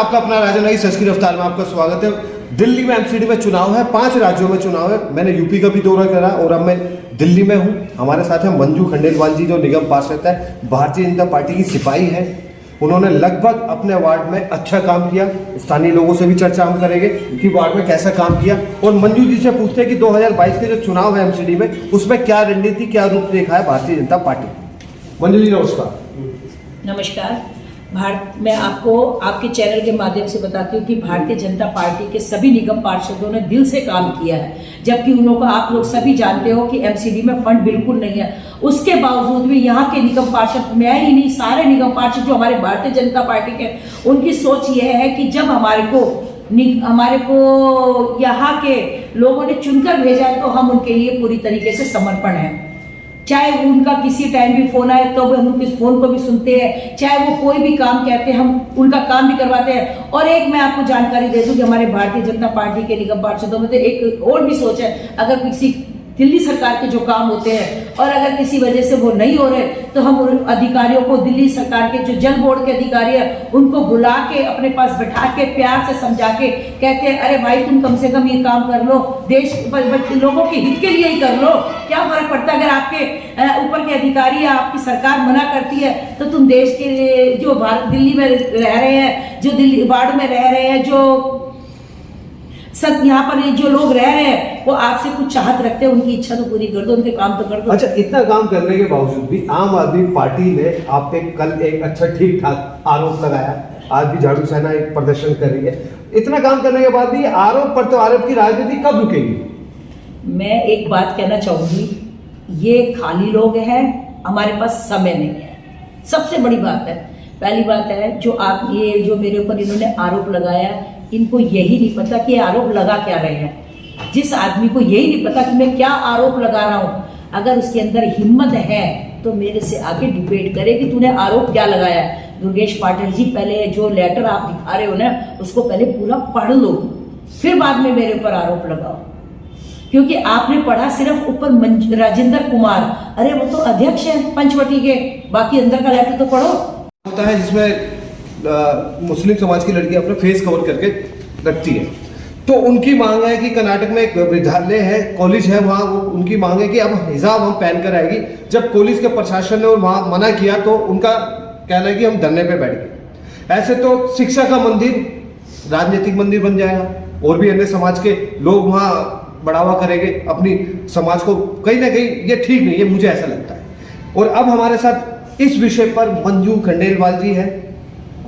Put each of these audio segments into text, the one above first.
आपका अपना राजन आई सच की रफ्तार में आपका स्वागत है। दिल्ली में एमसीडी में चुनाव है, 5 राज्यों में चुनाव है। मैंने यूपी का भी दौरा करा और अब मैं दिल्ली में हूँ। हमारे साथ है मंजू खंडेलवाल जी, जो निगम पार्षद है, भारतीय जनता पार्टी की सिपाही है। उन्होंने लगभग अपने वार्ड में अच्छा काम किया। स्थानीय लोगों से भी चर्चा हम करेंगे कि वार्ड में कैसा काम किया, और मंजू जी से पूछते हैं कि 2022 के जो चुनाव है एमसीडी में, उसमें क्या रणनीति, क्या रूपरेखा है भारतीय जनता पार्टी। मंजू जी नमस्कार। नमस्कार। मैं आपको आपके चैनल के माध्यम से बताती हूँ कि भारतीय जनता पार्टी के सभी निगम पार्षदों ने दिल से काम किया है, जबकि उन लोगों को आप लोग सभी जानते हो कि एमसीडी में फंड बिल्कुल नहीं है। उसके बावजूद भी यहाँ के निगम पार्षद, मैं ही नहीं, सारे निगम पार्षद जो हमारे भारतीय जनता पार्टी के, उनकी सोच यह है कि जब हमारे को यहाँ के लोगों ने चुनकर भेजा है तो हम उनके लिए पूरी तरीके से समर्पण है। चाहे उनका किसी टाइम भी फोन आए तो हम उनके फोन को भी सुनते हैं, चाहे वो कोई भी काम कहते हैं हम उनका काम भी करवाते हैं। और एक मैं आपको जानकारी दे दूं कि हमारे भारतीय जनता पार्टी के निगम पार्षदों में तो एक और भी सोच है, अगर किसी दिल्ली सरकार के जो काम होते हैं और अगर किसी वजह से वो नहीं हो रहे तो हम उन अधिकारियों को, दिल्ली सरकार के जो जल बोर्ड के अधिकारी हैं, उनको बुला के अपने पास बैठा के प्यार से समझा के कहते हैं, अरे भाई तुम कम से कम ये काम कर लो, देश लोगों के हित के लिए ही कर लो। क्या फर्क पड़ता है अगर आपके ऊपर के अधिकारी या आपकी सरकार मना करती है तो तुम देश के जो दिल्ली में रह रहे हैं, जो दिल्ली वार्ड में रह रहे हैं, जो सब यहाँ पर जो लोग रह रहे हैं वो आपसे कुछ चाहत रखते हैं, उनकी इच्छा तो पूरी कर दो, उनके काम तो कर दो। अच्छा, इतना काम करने के बावजूद भी आम आदमी पार्टी ने आप पे कल एक अच्छा ठीक ठाक आरोप लगाया। आज भी झाड़ू सेना एक प्रदर्शन कर रही है। इतना काम करने के बाद भी आरोप पर तो आरोप की राजनीति कब रुकेगी? मैं एक बात कहना चाहूंगी, ये खाली लोग हैं, हमारे पास समय नहीं है। सबसे बड़ी बात है, पहली बात है जो आप ये जो मेरे ऊपर इन्होंने आरोप लगाया, इनको यही नहीं पता कि आरोप लगा क्या रहे हैं। जिस आदमी को यही नहीं पता कि मैं क्या आरोप लगा रहा हूं, अगर उसके अंदर हिम्मत है तो मेरे से आके डिबेट करे कि तूने आरोप क्या लगाया। दुर्गेश पाठक जी, पहले जो लेटर आप दिखा रहे हो ना, उसको पहले पूरा पढ़ लो, फिर बाद में मेरे ऊपर आरोप लगाओ। क्योंकि आपने पढ़ा सिर्फ ऊपर राजेंद्र कुमार, अरे वो तो अध्यक्ष है पंचवटी के, बाकी अंदर का लेटर तो पढ़ो। होता है जिसमें मुस्लिम समाज की लड़की अपना फेस कवर करके रखती है, तो उनकी मांग है कि कर्नाटक में एक विद्यालय है, कॉलेज है, वहाँ उनकी मांग है कि अब हिजाब हम पहन कर आएगी। जब पुलिस के प्रशासन ने वहाँ मना किया तो उनका कहना है कि हम धरने पे बैठ गए। ऐसे तो शिक्षा का मंदिर राजनीतिक मंदिर बन जाएगा, और भी अन्य समाज के लोग वहाँ बढ़ावा करेंगे अपनी समाज को। कहीं ना कहीं ये ठीक नहीं है, मुझे ऐसा लगता है। और अब हमारे साथ इस विषय पर मंजू खंडेलवाल जी है,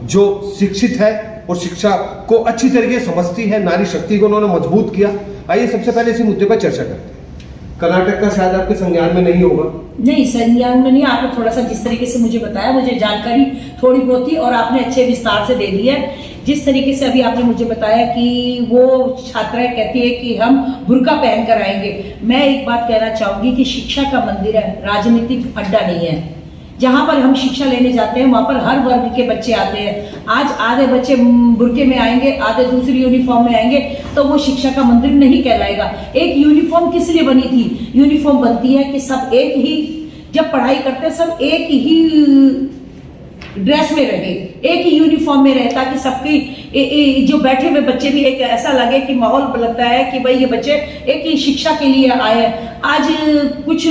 जो शिक्षित है और शिक्षा को अच्छी तरीके से समझती है, नारी शक्ति को उन्होंने मजबूत किया। आइए सबसे पहले इसी मुद्दे पर चर्चा करते हैं। कर्नाटक का शायद आपके संज्ञान में नहीं होगा। नहीं, संज्ञान में नहीं। आपने थोड़ा सा जिस तरीके से मुझे बताया, मुझे जानकारी थोड़ी बहुत थी और आपने अच्छे विस्तार से दे दी है। जिस तरीके से अभी आपने मुझे बताया कि वो छात्राएं कहती है कि हम बुर्का पहन कर आएंगे, मैं एक बात कहना चाहूंगी कि शिक्षा का मंदिर है, राजनीतिक अड्डा नहीं है। जहाँ पर हम शिक्षा लेने जाते हैं वहाँ पर हर वर्ग के बच्चे आते हैं। आज आधे बच्चे बुर्के में आएंगे, आधे दूसरी यूनिफॉर्म में आएंगे, तो वो शिक्षा का मंदिर नहीं कहलाएगा। एक यूनिफॉर्म किस लिए बनी थी? यूनिफॉर्म बनती है कि सब एक ही, जब पढ़ाई करते हैं सब एक ही ड्रेस में रहे, एक ही यूनिफॉर्म में रहे, ताकि सबके जो बैठे हुए बच्चे भी एक ऐसा लगे कि माहौल लगता है कि भाई ये बच्चे एक ही शिक्षा के लिए आए हैं। आज कुछ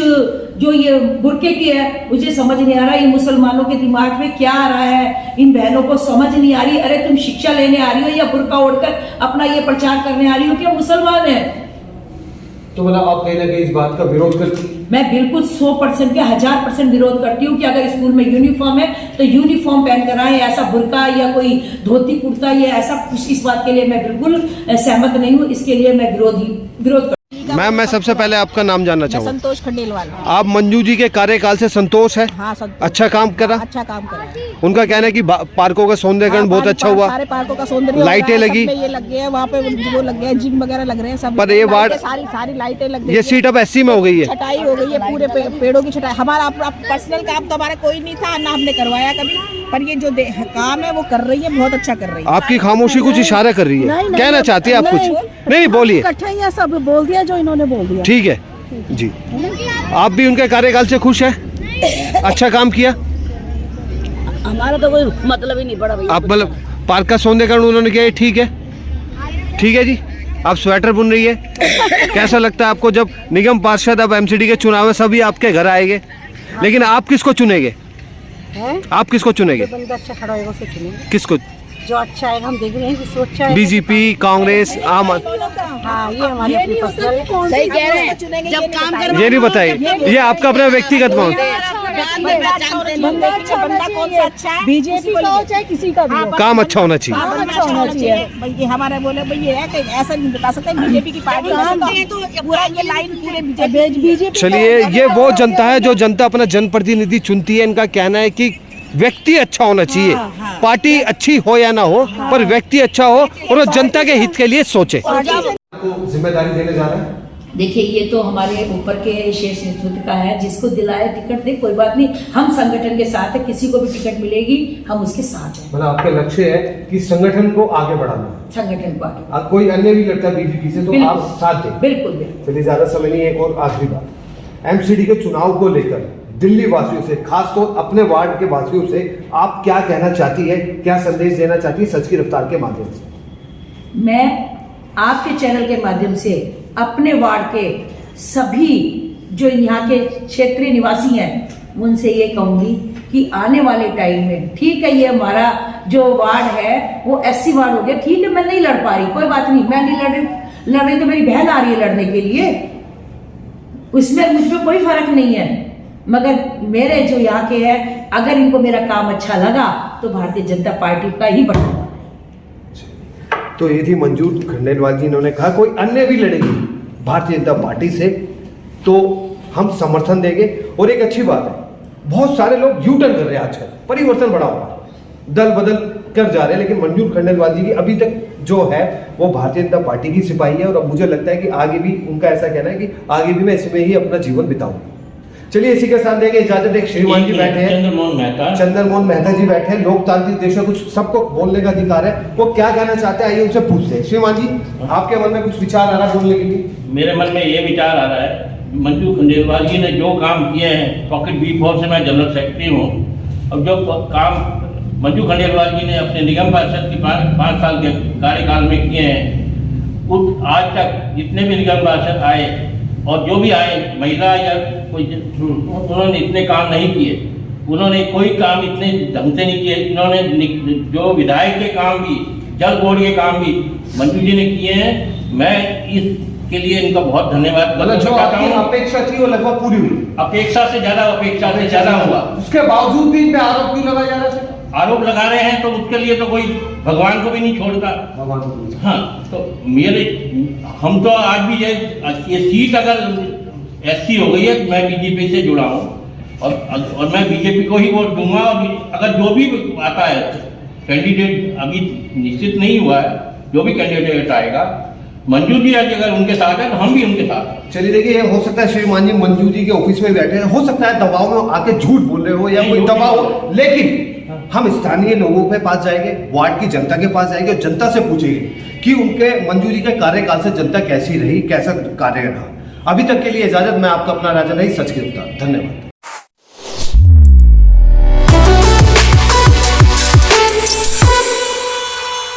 जो ये बुर्के की है, मुझे समझ नहीं आ रहा ये मुसलमानों के दिमाग में क्या आ रहा है, इन बहनों को समझ नहीं आ रही। अरे तुम शिक्षा लेने आ रही हो या बुर्का ओढ़कर अपना ये प्रचार करने आ रही हो, क्या मुसलमान है? तो मतलब आप कहीं ना कहीं इस बात का विरोध करती? मैं बिल्कुल 100% के 1000% विरोध करती हूँ कि अगर स्कूल में यूनिफॉर्म है तो यूनिफॉर्म पहन कर आए, ऐसा बुर्का या कोई धोती कुर्ता या ऐसा कुछ, इस बात के लिए मैं बिल्कुल सहमत नहीं हूँ। इसके लिए मैं विरोध। मैम, मैं सबसे पहले आपका नाम जानना चाहूँगा। संतोष खंडेलवाल। आप मंजू जी के कार्यकाल से संतोष है? हाँ, संतोष। अच्छा काम करा? अच्छा काम करा। उनका कहना है कि पार्कों का सौंदर्यकरण बहुत अच्छा हुआ, सारे पार्कों का सौंदर्य, लाइटें लगी, ये लग गया वहाँ पे, वो लग गया, जिम वगैरह लग रहे हैं सब। पर ये वार्ड सारी लाइटें लग गई। ये सीट अब एससी में हो गई है, छटाई हो गई है, पूरे पेड़ों की छटाई। हमारा पर्सनल काम तो हमारा कोई नहीं था, ना हमने करवाया कभी, पर ये जो काम है वो कर रही है, बहुत अच्छा कर रही है। आपकी खामोशी कुछ इशारा कर रही है, कहना चाहती है आप कुछ? नहीं बोलिए। इकट्ठा सब बोल दिया जो इन्होंने बोल दिया। ठीक है जी। आप भी उनके कार्यकाल से खुश हैं? अच्छा काम किया? हमारा तो कोई मतलब ही नहीं पड़ा भैया। आप मतलब पार्क का सौंदर्यकरण उन्होंने किया, ये ठीक है, ठीक है जी। आप स्वेटर बुन रही है, कैसा लगता है आपको जब निगम पार्षद अब एमसीडी के चुनाव में सभी आपके घर आएंगे, लेकिन आप किसको चुनेंगे? आप किसको चुनेंगे? बंदा अच्छा खड़ा होगा उसे चुनेंगे, किसको? जो अच्छा है हम देख रहे हैं, जो अच्छा है बीजेपी, कांग्रेस, आम हाँ ये हमारी अपनी पर्सनल सही कह रहे हैं, जब काम कर ये नहीं बताइए, ये आपका अपना व्यक्तिगत मांग। बंदा कौन सा अच्छा है, बीजेपी का हो चाहे किसी का भी हो, काम अच्छा होना चाहिए। अच्छा होना चाहिए। भाई हमारे बोले भाई ये है कि ऐसा नहीं बता सकते बीजेपी की पार्टी तो पूरा ये लाइन पूरे बीजेपी। चलिए, ये वो जनता है जो जनता अपना जनप्रतिनिधि चुनती है। इनका कहना है कि व्यक्ति अच्छा होना चाहिए, पार्टी अच्छी हो या ना हो, पर व्यक्ति अच्छा हो और वो जनता के हित के लिए सोचे। आपको जिम्मेदारी देने जा रहा है। देखिए, ये तो हमारे ऊपर के शीर्ष नेतृत्व का है, जिसको दिलाए टिकट दे, कोई बात नहीं, हम संगठन के साथ है, किसी को भी टिकट मिलेगी हम उसके साथ हैं। मतलब आपका लक्ष्य है कि संगठन को आगे बढ़ाना, संगठन को आगे। आप कोई अन्य भी लगता है बीजेपी से तो आप साथ दें। बिल्कुल बिल्कुल। चलिए, ज्यादा समय नहीं, एक और आखिरी बात, एमसीडी के चुनाव को लेकर दिल्ली वासियों से, खासतौर अपने वार्ड के वासियों से आप क्या कहना चाहती है, क्या संदेश देना चाहती है सच की रफ्तार के माध्यम से? मैं आपके चैनल के माध्यम से अपने वार्ड के सभी जो यहाँ के क्षेत्रीय निवासी हैं उनसे ये कहूंगी कि आने वाले टाइम में, ठीक है, ये हमारा जो वार्ड है वो एससी वार्ड हो गया, ठीक है, मैं नहीं लड़ पा रही, कोई बात नहीं, मैं नहीं लड़ रही तो मेरी बहन आ रही है लड़ने के लिए, उसमें मुझमें कोई फर्क नहीं है। मगर मेरे जो यहाँ के हैं, अगर इनको मेरा काम अच्छा लगा तो भारतीय जनता पार्टी का ही बढ़ावा। तो ये थी मंजू खंडेलवाल जी, इन्होंने कहा कोई अन्य भी लड़ेगी भारतीय जनता पार्टी से तो हम समर्थन देंगे। और एक अच्छी बात है, बहुत सारे लोग यू टर्न कर रहे हैं, आजकल परिवर्तन बड़ा हुआ, दल बदल कर जा रहे हैं, लेकिन मंजू खंडेलवाल जी की अभी तक जो है वो भारतीय जनता पार्टी की सिपाही है। और अब मुझे लगता है कि आगे भी उनका ऐसा कहना है कि आगे भी मैं इसमें ही अपना जीवन बिताऊंगा। चलिए, इसी के साथ देंगे इजाजत। एक श्रीमान जी बैठे हैं, चंद्रमोहन मेहता जी बैठे हैं, लोकतांत्रिक देश में कुछ सबको बोलने का अधिकार है, वो क्या कहना चाहते हैं आइए उनसे पूछते हैं। श्रीमान जी, आपके मन में कुछ विचार आ रहा है बोलने के लिए? मेरे मन में ये विचार आ रहा है, मंजू खंडेलवाल जी ने जो काम किए हैं, पॉकेट B4 से मैं जनरल सेक्रेटरी हूँ, अब जो काम मंजू खंडेलवाल जी ने अपने निगम पार्षद की 5 साल के कार्यकाल में किए हैं, उस आज तक जितने भी निगम पार्षद आए और जो भी आए, महिला या कोई, उन्होंने इतने काम नहीं किए, उन्होंने कोई काम इतने ढंग से नहीं किए। इन्होंने जो विधायक के काम भी, जल बोर्ड के काम भी मंजू जी ने किए हैं। मैं इसके लिए इनका बहुत धन्यवाद करना चाहता हूँ। अपेक्षा थी वो लगभग पूरी हुई, अपेक्षा से ज्यादा हुआ, उसके बावजूद भी इन पे आरोप क्यों लगाया जा रहा है? आरोप लगा रहे हैं तो उसके लिए तो कोई भगवान को भी नहीं छोड़ता। हाँ, तो मेरे हम तो आज भी ये सीट अगर एससी हो गई है, मैं बीजेपी से जुड़ा हूँ और मैं बीजेपी को ही वोट दूंगा। और अगर जो भी आता है कैंडिडेट, अभी निश्चित नहीं हुआ है, जो भी कैंडिडेट आएगा, मंजू जी आज अगर उनके साथ है तो हम भी उनके साथ हैं। चलिए, देखिए, हो सकता है श्रीमान जी मंजू जी के ऑफिस में बैठे हैं, हो सकता है दबाव में आके झूठ बोल रहे हो या कोई दबाव हो, लेकिन हम स्थानीय लोगों के पास जाएंगे, वार्ड की जनता के पास जाएंगे और जनता से पूछेंगे कि उनके मंजू जी के कार्यकाल से जनता कैसी रही, कैसा कार्य रहा। अभी तक के लिए इजाजत। मैं आपका अपना राजा नहीं, सच की रफ्तार। धन्यवाद।